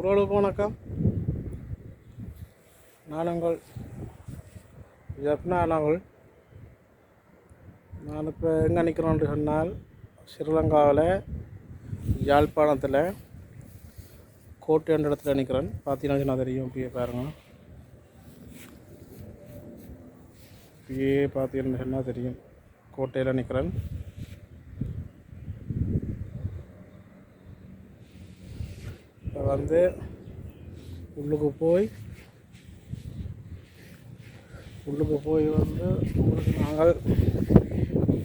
உறவுகளுக்கு வணக்கம். நான் உங்கள் ஜப்னானவள். நான் இப்போ எங்கே நிற்கிறோன்னு சொன்னால் ஸ்ரீலங்காவில் யாழ்ப்பாணத்தில் கோட்டை என்ற இடத்துல நிற்கிறேன். பார்த்தீங்கன்னா நான் தெரியும். இப்படியே பாருங்கள், இப்படியே பார்த்தீங்கன்னு சொன்னால் தெரியும். கோட்டையில் நிற்கிறேன். இப்போ வந்து உள்ளுக்கு போய் வந்து உங்களுக்கு நாங்கள்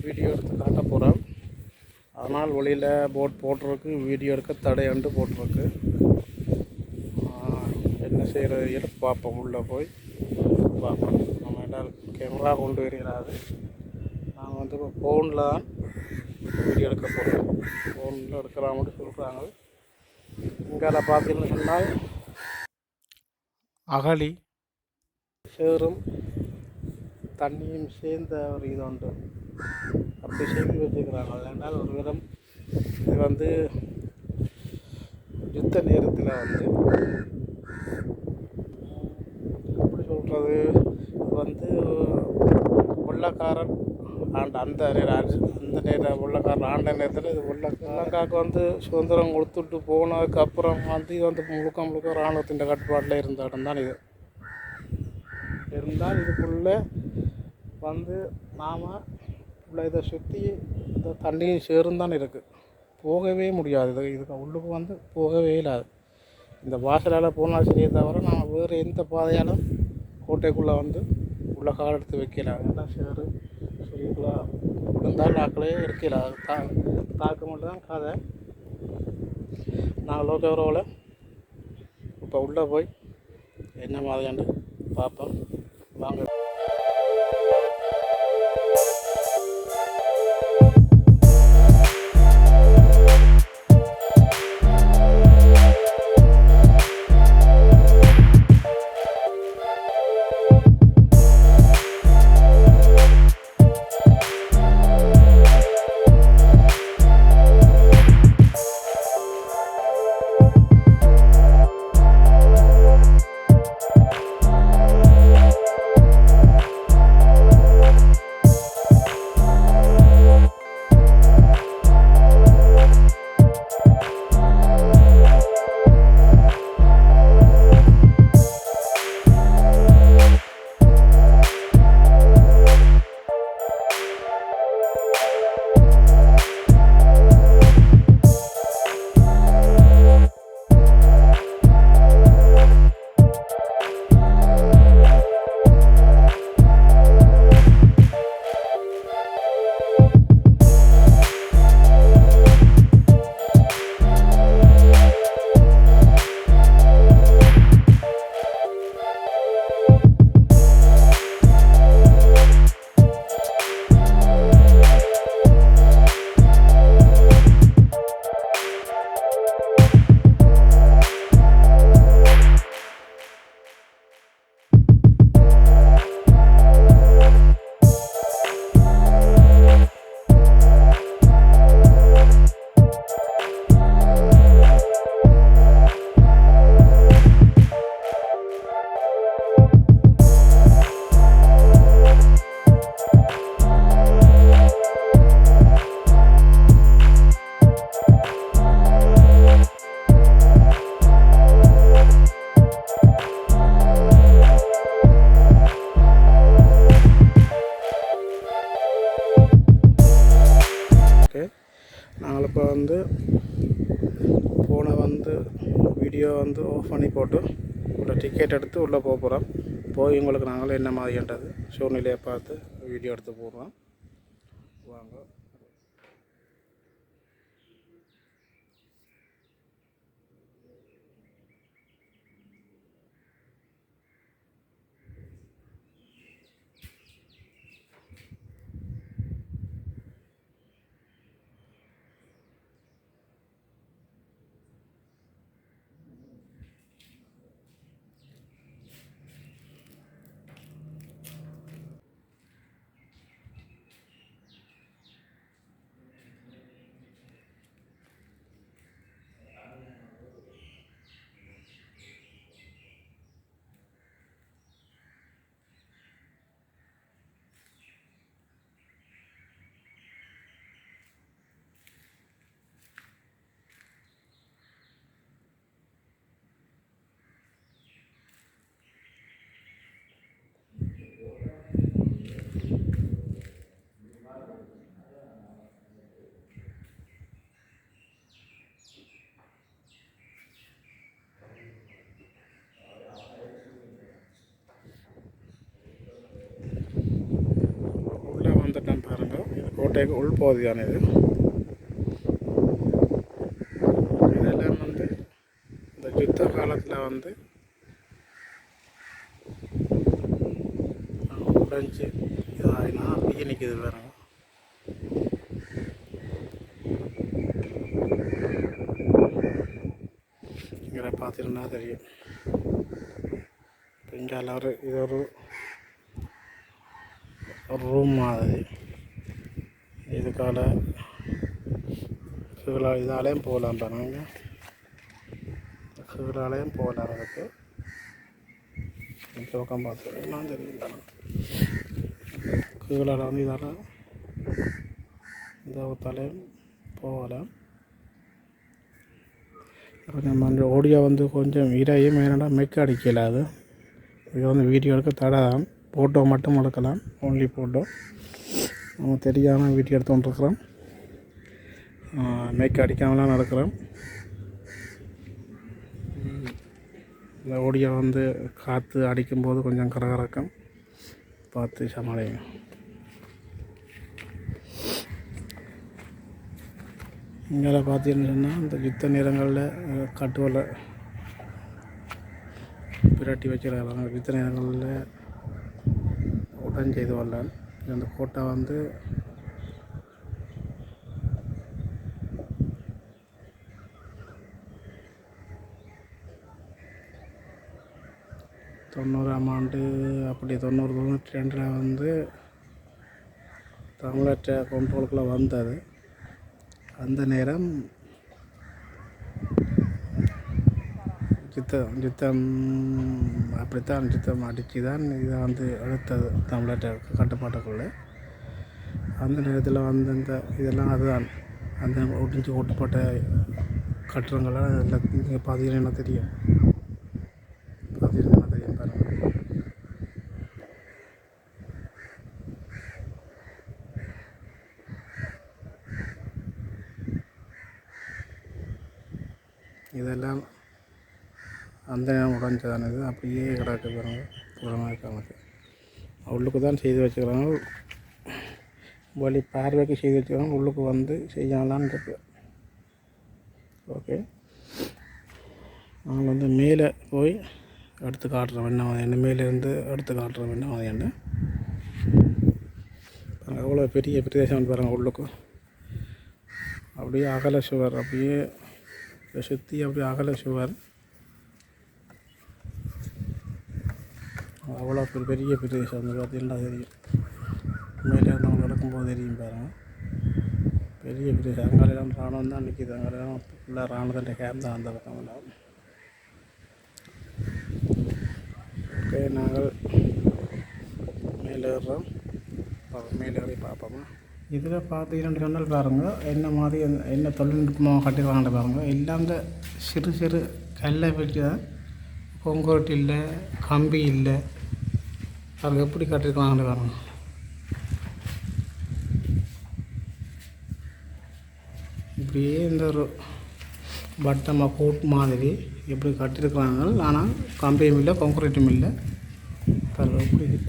வீடியோ எடுத்து காட்ட போகிறோம். அதனால் வெளியில் போட் போட்டிருக்கு, வீடியோ எடுக்க தடையண்டு போட்டிருக்கு. என்ன செய்கிறது பார்ப்போம். உள்ளே போய் பார்ப்போம். நம்ம எல்லாம் கேமரா கொண்டு வருகிறாரு. நாங்கள் வந்து இப்போ ஃபோனில் தான் வீடியோ எடுக்க போகிறோம். ஃபோனில் எடுக்கிறாங்கன்னு சொல்கிறாங்க. இங்கே பார்த்தீங்கன்னு சொன்னால் அகழி சேரும் தண்ணியும் சேர்ந்த ஒரு இது உண்டு. அப்படி செய்து வச்சுக்கிறாங்க. ஏன்னால் ஒரு விதம் இது வந்து யுத்த நேரத்தில் வந்து எப்படி சொல்கிறது, வந்து வெள்ளக்காரன் அந்த நேரம் வெள்ளக்காரன் ஆண்ட நேரத்தில் இது வெள்ளக்காக்கு வந்து சுதந்திரம் கொடுத்துட்டு போனதுக்கு அப்புறம் வந்து இது வந்து முழுக்க இராணுவத்தின் கட்டுப்பாட்டில் இருந்த இடம் தான் இது. இருந்தால் இதுக்குள்ளே வந்து நாம் உள்ள இதை சுற்றி இந்த தண்ணியும் சேரும் தான் இருக்குது. போகவே முடியாது. இதுக்கு உள்ளுக்கு வந்து போகவே இல்லாது. இந்த வாசலால் போனால் சரியே தவிர நாம் வேறு எந்த பாதையாலும் கோட்டைக்குள்ளே வந்து உள்ள கால் எடுத்து வைக்கல. எல்லாம் சேரு சரிக்குள்ளே விழுந்தால் நாக்களே இருக்கல. தாக்க மட்டும் தான் கதை. நாங்கள் லோக்கவரோவில் இப்போ உள்ளே போய் என்ன மாதிரியாண்டு பார்ப்போம். வாங்க. நாங்கள் இப்போ வந்து ஃபோனை வந்து வீடியோ வந்து ஆஃப் பண்ணி போட்டு உள்ள டிக்கெட் எடுத்து உள்ளே போகிறோம். போய் உங்களுக்கு நாங்களும் என்ன மாதிரின்றது சூழ்நிலையை பார்த்து வீடியோ எடுத்து போடுறோம். வாங்க. கோட்டைக்கு உள்பகுதியான இது. இதெல்லாம் வந்து இந்த யுத்த காலத்தில் வந்து உடைஞ்சி இதாகினா அப்படியே நிற்கிது வேறு. இங்கே பார்த்துருந்தா தெரியும். இங்கே இது ஒரு ரூம் மாதிரி. இதுக்கால கீழே இதாலேயும் போகலாம் பாருங்க. கீழாலையும் போகலாம். அதுக்கு இந்த பக்கம் பார்த்துருக்கா தெரியும் பாருங்க. கீழே வந்து இதால் இந்த பக்கத்தாலையும் போகலாம். கொஞ்சம் ஓடியோ வந்து கொஞ்சம் இடையும் என்னடா மெக்க அடிக்கல. அது இது வந்து வீடியோ எடுக்க தடை தான். ஃபோட்டோ மட்டும் எடுக்கலாம். Only photo. நம்ம தெரியாமல் வீடியோ எடுத்துகிட்டுருக்குறோம். மெக்க அடிக்காமலாம் நடக்கிறோம். இந்த ஓடியோ வந்து காற்று அடிக்கும்போது கொஞ்சம் கரகரக்கம் பார்த்து சமாளிங்க. இங்கே பார்த்தீங்கன்னா இந்த யுத்த நேரங்களில் கட்டுவலை பிரட்டி வச்சுருக்காங்க. யுத்த நேரங்களில் உடஞ்சி இது வரல. இந்த கோட்டை வந்து தொண்ணூறாம் ஆண்டு அப்படி 90-92 வந்து தமிழற்ற கண்ட்ரோலுக்குள்ளே வந்தது. அந்த நேரம் யுத்தம் அப்படித்தான் யுத்தம் அடித்து தான் இதை வந்து எடுத்தது தமிழற்ற கட்டுப்பாட்டுக்குள்ளே. அந்த நேரத்தில் வந்து இந்த இதெல்லாம் அதுதான் அந்த ஒடிஞ்சு ஓட்டுப்பட்ட கட்டுறங்கள்லாம் எல்லாம் நீங்கள் பார்த்தீங்கன்னா தெரியும். பார்த்தீங்கன்னா தெரியும் பாருங்கள். இதெல்லாம் அந்த நேரம் உடஞ்சதானது அப்படியே கிடக்கு பாருங்க. புறமாக கணக்கு உள்ளுக்கு தான் செய்து வச்சுக்கிறாங்க. வழி பார்வைக்கு செய்து வச்சுக்கிறாங்க. உள்ளுக்கு வந்து செய்யலான்னு இருக்கு. ஓகே, நாங்கள் வந்து மேலே போய் எடுத்து காட்டுறோம் என்ன என்ன மேலேருந்து எடுத்து காட்டுறோம் என்ன என்ன அவ்வளோ பெரிய பிரதேசம் பாருங்கள். உள்ளுக்கு அப்படியே அகல சுவர், அப்படியே சுற்றி அப்படியே அகல சுவர். அவ்வளோ பெரிய பிரதேசம் வந்து பார்த்தீங்கன்னா தெரியும். மேலே நம்ம நடக்கும்போது தெரியும் பாருங்கள். பெரிய பிரதேசம். அங்காலெல்லாம் ராணுவம் தான் நிற்கிது. அங்கெல்லாம் ஃபுல்லாக ராணுவத்தின் கேம்ப் தான் அந்த பக்கம் எல்லாம். ஓகே, நாங்கள் மேலே ஏறுறோம். மேலே ஏறி பார்ப்போமா. இதில் பார்த்தீங்கன்னு சொன்னால் பாருங்கள் என்ன மாதிரி என்ன தொழில்நுட்பமாக கட்டிருக்காங்க பாருங்கள். எல்லாம் இந்த சிறு சிறு கல்லை வச்சு தான், கொங்கோட்டு இல்லை, கம்பி இல்லை. அது எப்படி கட்டிருக்காங்கன்னு பாருங்கள். இப்படியே இந்த ஒரு வட்டமாக கோட் மாதிரி எப்படி கட்டிருக்கிறாங்க. ஆனால் கம்பியும் இல்லை, கான்கிரீட்டும் இல்லை.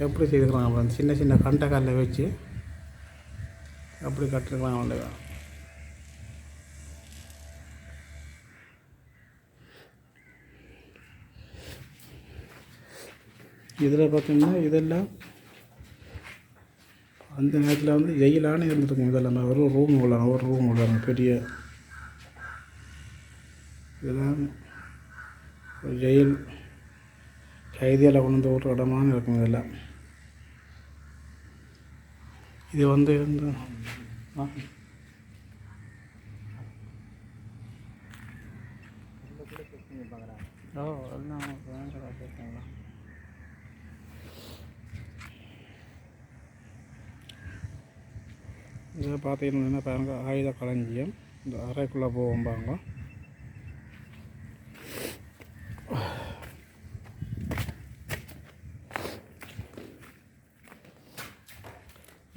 எப்படி செய்திருக்கிறாங்க அப்புறம் சின்ன சின்ன கண்டை வச்சு அப்படி கட்டிருக்கிறாங்க. இல்லையா, இதில் பார்த்திங்கன்னா இதெல்லாம் அந்த நேரத்தில் வந்து ஜெயிலான இருந்துருக்கும். இதெல்லாம் ஒரு ரூம் உள்ளாங்க பெரிய. இதெல்லாம் ஜெயில் கைதியில் கொண்டு வந்து ஒரு இடமான இருக்கும். இதெல்லாம் இது வந்து இந்த இதை பார்த்தீங்கன்னா பாருங்க, ஆயுத களஞ்சியம். இந்த அறைக்குள்ளே போவோம் பாருங்க.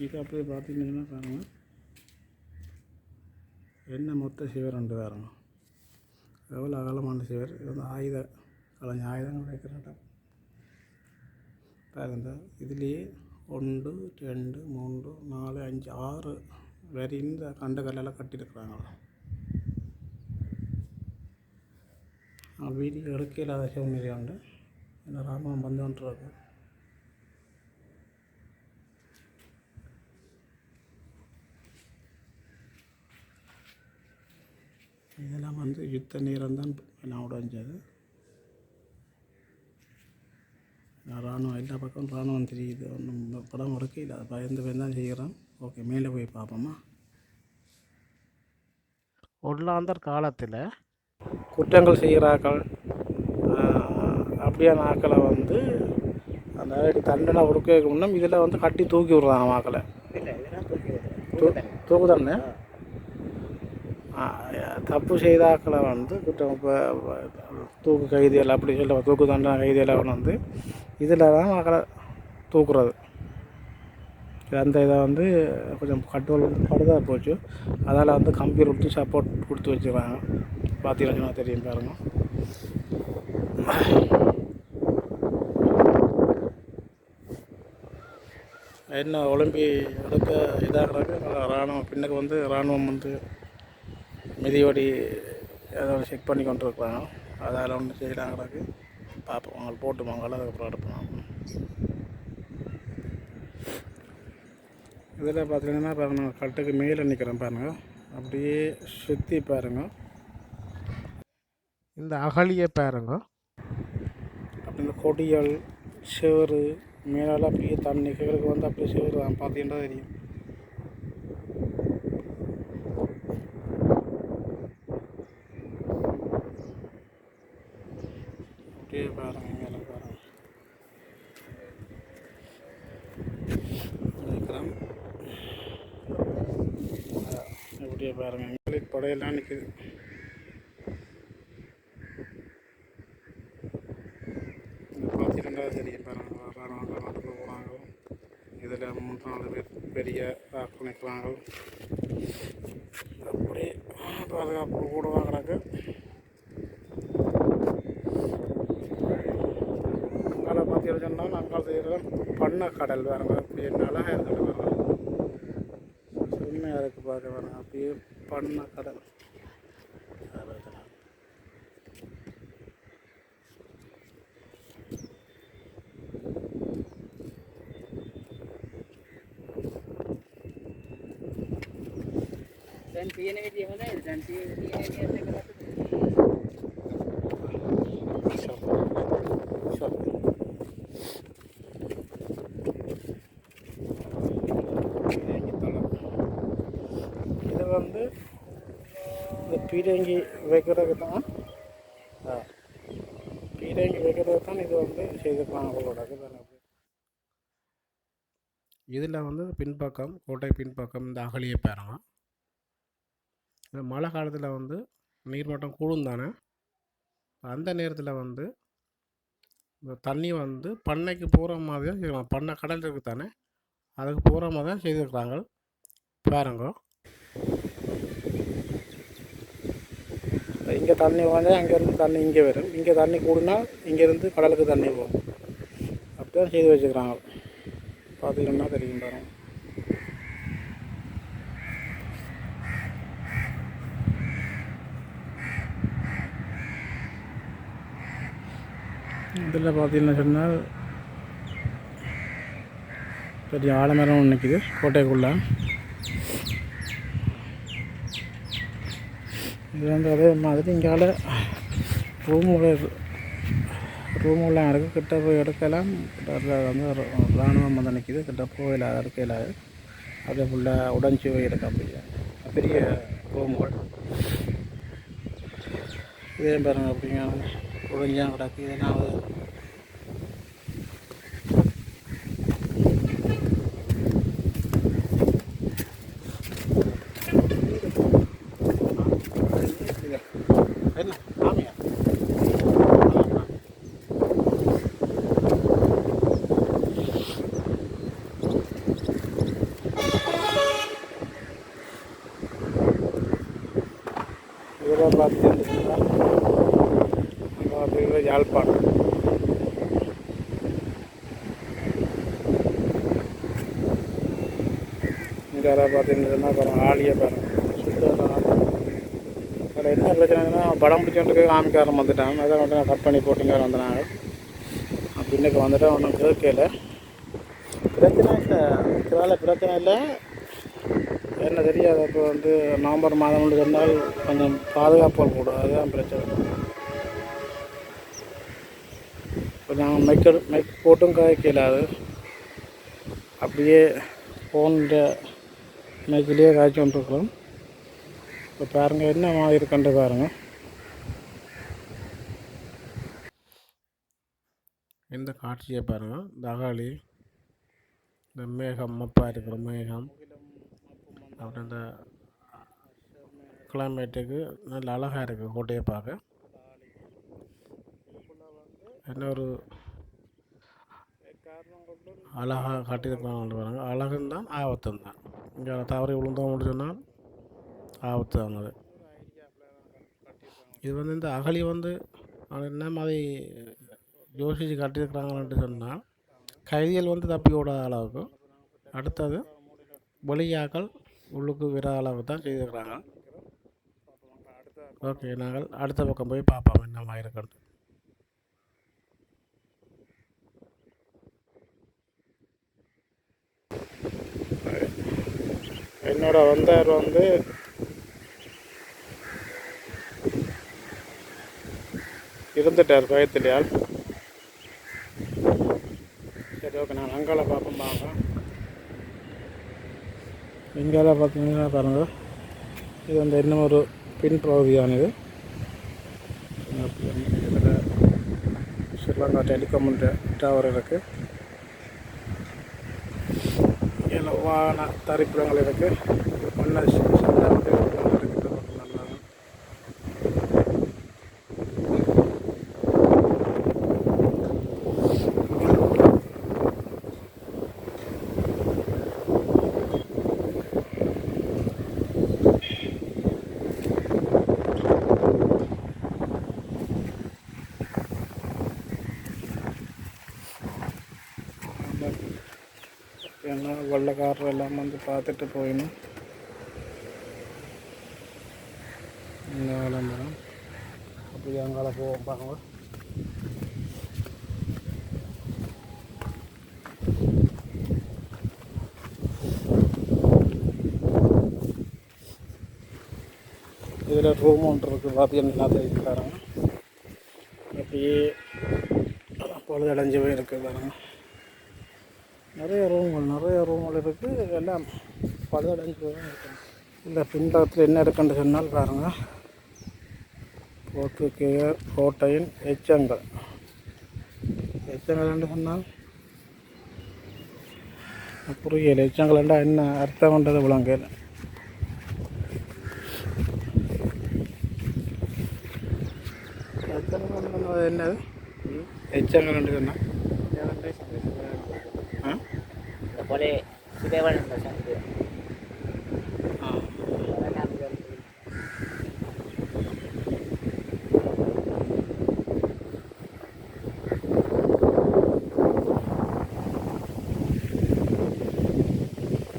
இது அப்படியே பார்த்தீங்கன்னா பாருங்கள் என்ன மொத்த சிவர் ரெண்டு பாருங்க. எவ்வளோ அகலமான சிவர். இது வந்து ஆயுதங்கள் வைக்கிற இடம் பாருங்க. இதுலேயே 1 2 3 4 5 6 வேறு இந்த கண்டு கல்லெல்லாம் கட்டியிருக்கிறாங்க. வீடியோ எடுக்க இல்லாத சூழ்நிலை உண்டு. ஏன்னா ராணுவம் வந்து வந்துருக்கு. இதெல்லாம் வந்து யுத்த நேரம் தான் எல்லாம் உடைஞ்சது. ராணுவம் எல்லா பக்கம் ராணுவம் தெரியுது. ஒன்றும் படம் எடுக்க இல்லை, பயந்து தான் செய்கிறோம். ஓகே, மேலே போய் பார்ப்போமா. ஒல்லாந்தர் காலத்தில் குற்றங்கள் செய்கிறார்கள் அப்படியான ஆக்களை வந்து அந்த தண்டனை கொடுக்க முன்னும் இதில் வந்து கட்டி தூக்கி விட்றாங்க ஆக்களை. தூக்கு தண்டனை தப்பு செய்தாக்களை வந்து குற்றம் இப்போ தூக்கு கைதிகள் அப்படி சொல்ல தூக்கு தண்டனை கைதிகளை வந்து இதில் தான் மக்களை தூக்குறது. அந்த இதை வந்து கொஞ்சம் கட்டுதாக போச்சு. அதால் வந்து கம்பி கொடுத்து சப்போர்ட் கொடுத்து வச்சுருக்காங்க. பார்த்தீங்கன்னா தெரியும் பாருங்க. என்ன ஒலிம்பி எடுக்க இதாகிறாங்க. இராணுவம் பின்னுக்கு வந்து இராணுவம் வந்து மிதிவடி ஏதாவது செக் பண்ணி கொண்டு இருக்கிறாங்க. அதால் ஒன்று செய்கிறாங்கிறாங்க. பார்ப்போம், அவங்க போட்டு வாங்கலாம், அதுக்கப்புறம் எடுப்போம். இதில் பார்த்தீங்கன்னா பாருங்கள், கட்டுக்கு மேலே நிற்கிறேன் பாருங்கள். அப்படியே சுற்றி பாருங்கள், இந்த அகழியை பாருங்க. அப்படி இந்த கொடிகள் சேறு மேலால் அப்படியே தண்ணி கீழக்கு வந்து அப்படியே சேறு தான் பார்த்தீங்கன்னா தெரியும். அப்படியே பாருங்க, மேலே பாருங்க அப்படியே பாருங்க, எங்களுக்கு படையெல்லாம் நிற்குது. பார்த்தீங்கன்னா தெரியும் பாருங்க, நாட்டுக்கு போகிறாங்க. இதில் 3-4 பேர் பெரிய ஆக்கள் நிற்கிறாங்க. அப்படி பாதுகாப்பு கூட வாங்குறாங்க. அங்கே பார்த்தீங்கன்னு சொன்னால் அங்கே செய்கிற பண்ணை கடல் வேறுங்க. அப்படி என்னால் இருக்குது வேறு செம்மையாக இருக்குது பார்க்க வேறுங்க. அப்படியே பண்ணை கடல். Dan piye nih dia mana? Dan piye dia segala tu. இது வந்து இந்த பீரங்கி வைக்கிறது தான், பீரங்கி வைக்கிறது தான் இது வந்து செய்திருப்பாங்க அவங்களோட. இதில் வந்து பின்பக்கம், கோட்டை பின்பக்கம் இந்த அகழியை பாருங்க. இந்த மழை காலத்தில் வந்து நீர்மட்டம் கூடும் தானே. அந்த நேரத்தில் வந்து இந்த தண்ணி வந்து பண்ணைக்கு போகிற மாதிரி தான் செய்வாங்க. பண்ணை கடல் இருக்குது தானே, அதுக்கு போகிற மாதிரி தான் செய்திருக்கிறாங்க பாருங்க. இங்கே தண்ணி வந்து அங்கேருந்து தண்ணி இங்கே வரும். இங்கே தண்ணி கூடுனா இங்கேருந்து கடலுக்கு தண்ணி போகும். அப்படி தான் செய்து வச்சுக்கிறாங்க. பார்த்தீங்கன்னா தெரியும் பாருங்க. இதில் பார்த்தீங்கன்னா சொன்னால் பெரிய ஆலமரம் ஒன்று நிற்கிது கோட்டைக்குள்ளே. இது வந்து அதே மாதிரி இங்கால ரூமுலாம் இருக்குது. கிட்ட போய் எடுக்கலாம். வந்து இராணுவம் வந்து நிற்கிது. கிட்ட போகல எடுக்கல. அதே ஃபுல்லாக உடஞ்சி போய் இருக்கு. அப்படியே பெரிய ரூமுகள். இதே பாருங்க, அப்படிங்க உடஞ்சான் கிடக்கு. இதெல்லாம் என்ன ஆமையா இதில் பார்த்தீங்கன்னா யாழ்ப்பாணம். இங்கே வேலை பார்த்தீங்கன்னா அப்புறம் ஆளியை பாருங்க சுத்தம் ஆள். அதில் என்ன பிரச்சனைனா படம் பிடிச்சோன்ட்டு காமிக்காரம் வந்துட்டாங்க, அதை வந்து நான் கட் பண்ணி போட்டிங்க வந்தனாங்க. பின்னுக்கு வந்துட்டு ஒன்றும் கேட்கல, பிரச்சனை இல்லை, இருக்கிறால பிரச்சனை இல்லை. என்ன தெரியாது, இப்போ வந்து நவம்பர் மாதம் சொன்னால் கொஞ்சம் பாதுகாப்புகள் கூட, அதுதான் பிரச்சனை. இப்போ நாங்கள் மைக் போட்டும் காய்க்கல, அது அப்படியே ஃபோனில் மைக்கிலேயே காய்ச்சி கொண்டிருக்கிறோம். இப்போ பாருங்கள் என்ன மாதிரி இருக்குன்ட்டு பாருங்கள். இந்த காட்சியை பாருங்கள், இந்த அகாளி, இந்த மேகம் மப்பாக இருக்கிற மேகம், அப்புறம் இந்த கிளைமேட்டுக்கு நல்ல அழகாக இருக்குது கோட்டையை பார்க்க. என்ன ஒரு அழகாக காட்டியிருக்கிறாங்க பாருங்கள். அழகுன்னு தான் ஆபத்தும் தான். இங்கே தவறி விழுந்தோம் சொன்னால் ஆபத்து தான் அது. இது வந்து இந்த அகழி வந்து என்ன மாதிரி யோசித்து கட்டியிருக்கிறாங்கன்ட்டு சொன்னால், கைதிகள் வந்து தப்பி ஓடாத அளவுக்கு, அடுத்தது வெளியாக்கள் உள்ளுக்கு விர அளவுக்கு தான் செய்திருக்கிறாங்க. ஓகே, நாங்கள் அடுத்த பக்கம் போய் பார்ப்போம் என்ன மாதிரி இருக்கிறது. என்னோட வந்தார் வந்து இருந்துட்டார் பயத்திலேயால். சரி, ஓகே, நான் அங்கால பார்ப்போம் வாங்க. இங்கால பார்த்தீங்கன்னா பாருங்கள், இது வந்து இன்னும் ஒரு பின் பகுதியானது. இதில் ஸ்ரீலங்கா டெலிகாம் டவர் இருக்குது, இதில் வாகன தரிப்பிடங்கள் இருக்குது, மன்னர் இருக்குது. நல்லா ஏன்னா வெள்ளைக்காரர் எல்லாம் வந்து பார்த்துட்டு போயிடணும். இந்த விளம்பரம் அப்படி அங்கால போவோம் பாருங்க. இதில் ரூம் ஒன்று இருக்குது, பார்த்தீங்கன்னா தெரிவிக்கிறாங்க. அப்படியே பொழுதடைஞ்சு போய் இருக்குது பாருங்க. நிறைய ரூம்கள் இருக்குது, எல்லாம் பழுதடைஞ்சு போய் தான் இருக்குது. இந்த பின்பக்கத்தில் என்ன இருக்குன்னு சொன்னால் பாருங்கள், போர்த்துகேயர் கோட்டையின் எச்சங்கள். எச்சங்கள் என்று சொன்னால் புரியல, எச்சங்கள்ண்டா என்ன அர்த்தம்ன்றது விளங்கல. எச்சங்கள் என்னது? எச்சங்கள் என்று சொன்னால்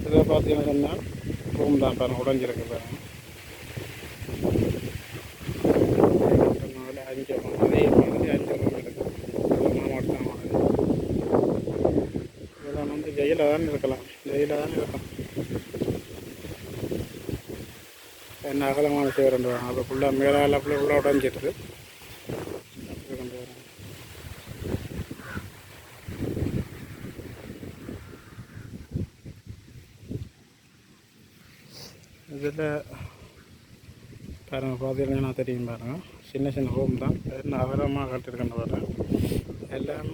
இதை பார்த்தீங்கன்னா சொன்னால் ரூம் தான் பாருங்கள், உடஞ்சிருக்கு பாருங்கள். 4, 5 அதே மாதிரி 5 ரூம் இருக்குது. மாவட்டம் மாதிரி இதெல்லாம் வந்து ஜெயிலில் தான் இருக்கலாம், ஜெயிலில் தான் இருக்கும். என்ன அகலமான சேரண்டு வரும், அப்போ ஃபுல்லாக மேலால் அப்படி ஃபுல்லாக உடஞ்சிட்டு அப்படி கொண்டு வரோம். இதில் பாருங்கள், பார்த்தீங்கன்னா தெரியும் பாருங்கள், சின்ன சின்ன ரூம் தான், என்ன அகலமாக கட்டியிருக்கேன்னு பாருங்கள். எல்லாம்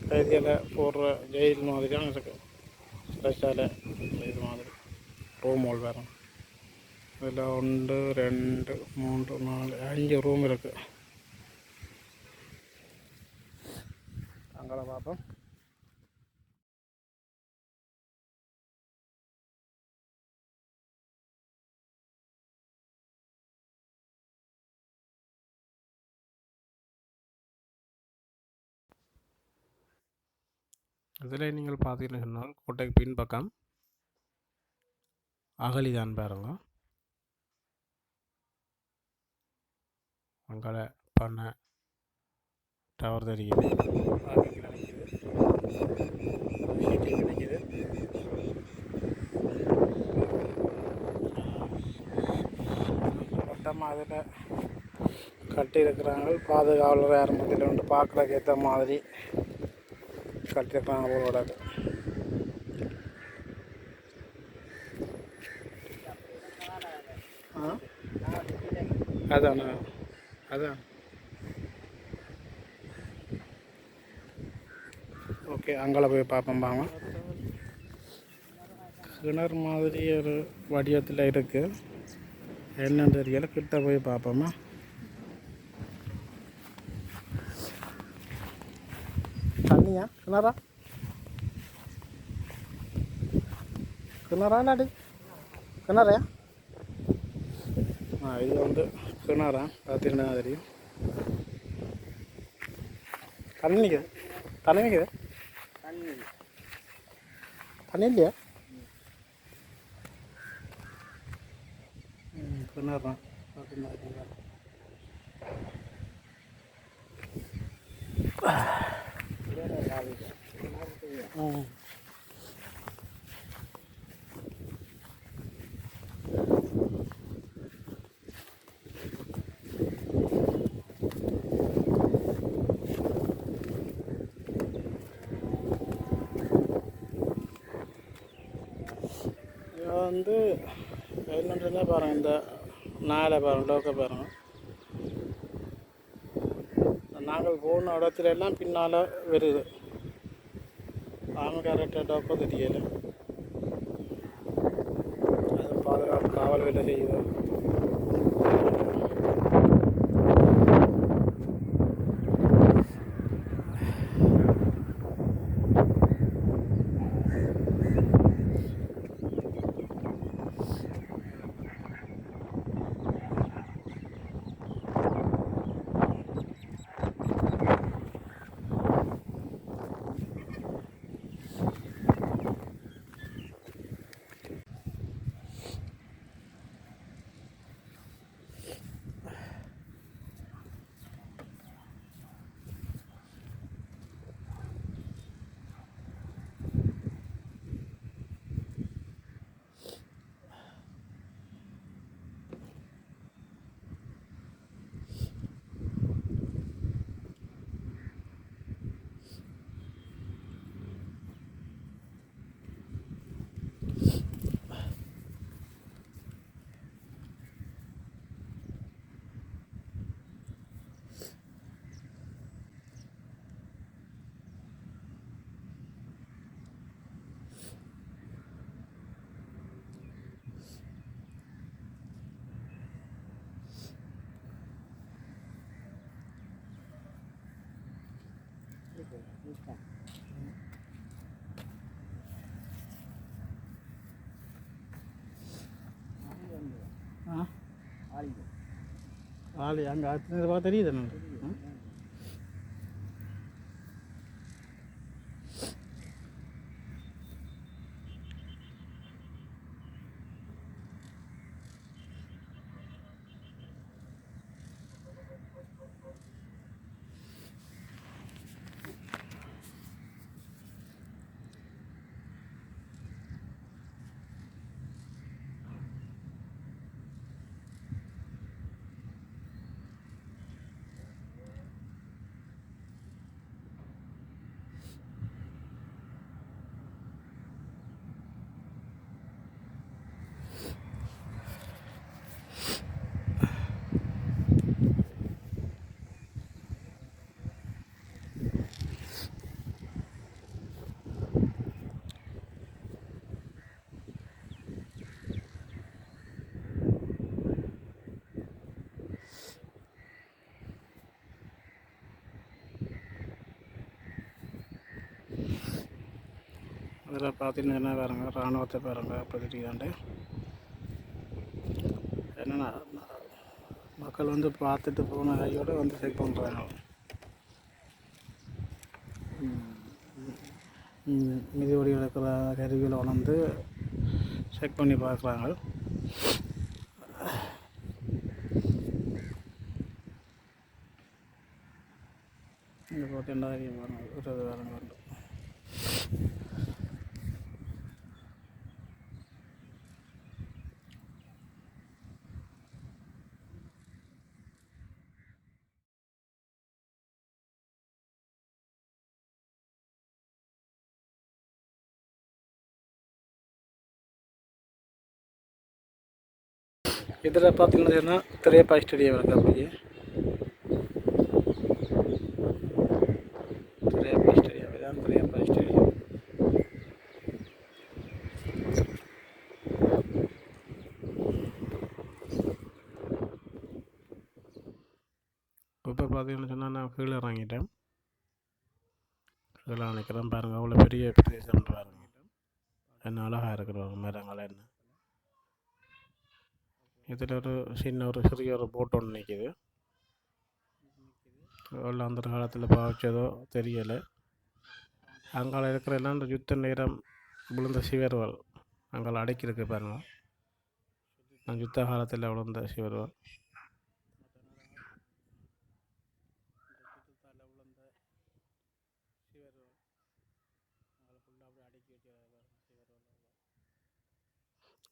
கைதிகளை போடுற ஜெயில் மாதிரி தான் இருக்குது, ஸ்பெஷால இது மாதிரி ரூம் ஹோல் வேறு. இதில் 1, 2, 3, 4, 5 ரூம் இருக்குது. அங்கே பார்ப்போம். இதில் நீங்கள் பார்த்தீங்கன்னு சொன்னால் கோட்டைக்கு பின்பக்கம் அகழி தான் பாருங்க. அங்கே பண்ண டவர் தெரியுது, பார்க்கிங் நினைக்குது, ஷீட்டிங் நினைக்குது. மொத்தமாக அதில் கட்டியிருக்கிறாங்க. பாதுகாவலர் ஆரம்பத்தில் வந்து பார்க்குறதுக்கு ஏற்ற மாதிரி கட்டியிருக்கிறாங்க அவங்களோட. அதாண்ணா, அதான் ஓகே. அங்கே போய் பார்ப்போம் வாங்க. கிணறு மாதிரி ஒரு வடிவத்தில் இருக்குது, என்னன்னு தெரியல. கிட்ட போய் பார்ப்போமா? தண்ணியா கிணறா? கிணறா இல்லாடி கிணறையா? இது வந்து கிணறா பார்த்தீங்கன்னா தெரியும். தண்ணி நிற்குது, தண்ணி நிற்குது, தண்ணி இல்லையா? கிணறு தான் பார்த்தீங்கன்னா. வந்து என்னென்னா பாருங்கள், இந்த நாளை பாருங்கள், லோக்கை பாருங்கள். நாங்கள் போன இடத்துல எல்லாம் பின்னால் வருது. ஆமக்காரட்ட டோக்கோ தெரியலை. அது பாதுகாப்பு காவல் வேலை செய்யுது. ஆளு அங்கே அத்தனை பார்த்து தெரியுது. அதில் பார்த்தீங்கன்னா பாருங்க, இராணுவத்தை பாருங்க. அப்போ தெரியாண்டு என்னென்னா மக்கள் வந்து பார்த்துட்டு போன கையோடு வந்து செக் பண்ணுறாங்க. மிதிவடி எடுக்கிற கருவியில் உணர்ந்து செக் பண்ணி பார்க்குறாங்க. இங்கே பார்த்தீங்கன்னா ஒரு வேறு உண்டு. இதில் பார்த்தீங்கன்னா திரையப்பா ஸ்டேடியம் இருக்குது. அப்படியே திரையப்பா ஸ்டேடியம், இதான் திரையப்பா ஸ்டேடியம். இப்போ பார்த்தீங்கன்னு சொன்னால் நான் கீழே இறங்கிட்டேன். கீழே நிற்கிறேன் பாருங்கள், அவ்வளோ பெரிய பிரதேசம் பாருங்க. என்ன அழகாக இருக்கிறாங்க மரங்கள் என்ன. இதில் ஒரு சிறிய ஒரு போட் ஒன்று நிற்கிது. எல்லாம் அந்த காலத்தில் பாவிச்சதோ தெரியலை. அங்கால இருக்கிற எல்லாம் இந்த யுத்த நேரம் விழுந்த சிவர்வாள் அங்கால அடக்கியிருக்கு பாருங்க. நான் யுத்த காலத்தில் விழுந்த சிவர்வாள்.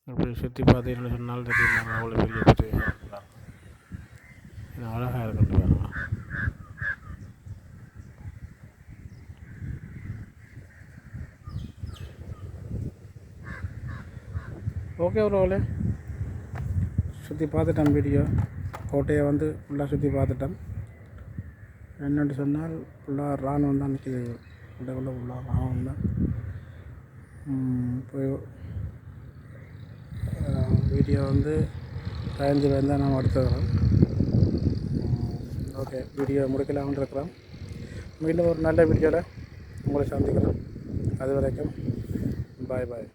அப்படி சுற்றி பார்த்தீங்கன்னு சொன்னால் தெரியும் அவ்வளோ பெரிய பிரதேசம். அழகாக இருக்குன்னு பாருங்க. ஓகே ப்ரோலே, சுற்றி பார்த்துட்டேன். வீடியோ கோட்டையை வந்து ஃபுல்லாக சுற்றி பார்த்துட்டேன். என்னென்னு சொன்னால் ஃபுல்லாக இராணுவம் தான் நிற்கிது. உள்ளே ஃபுல்லாக இராணுவம் தான். போய் வீடியோ வந்து 15 தான் நான் எடுத்துக்கிறேன். ஓகே, வீடியோ முடிக்கலாம்னு இருக்கிறேன். மீண்டும் ஒரு நல்ல வீடியோவில் உங்களை சந்திக்கிறேன். அது வரைக்கும் பாய் பாய்.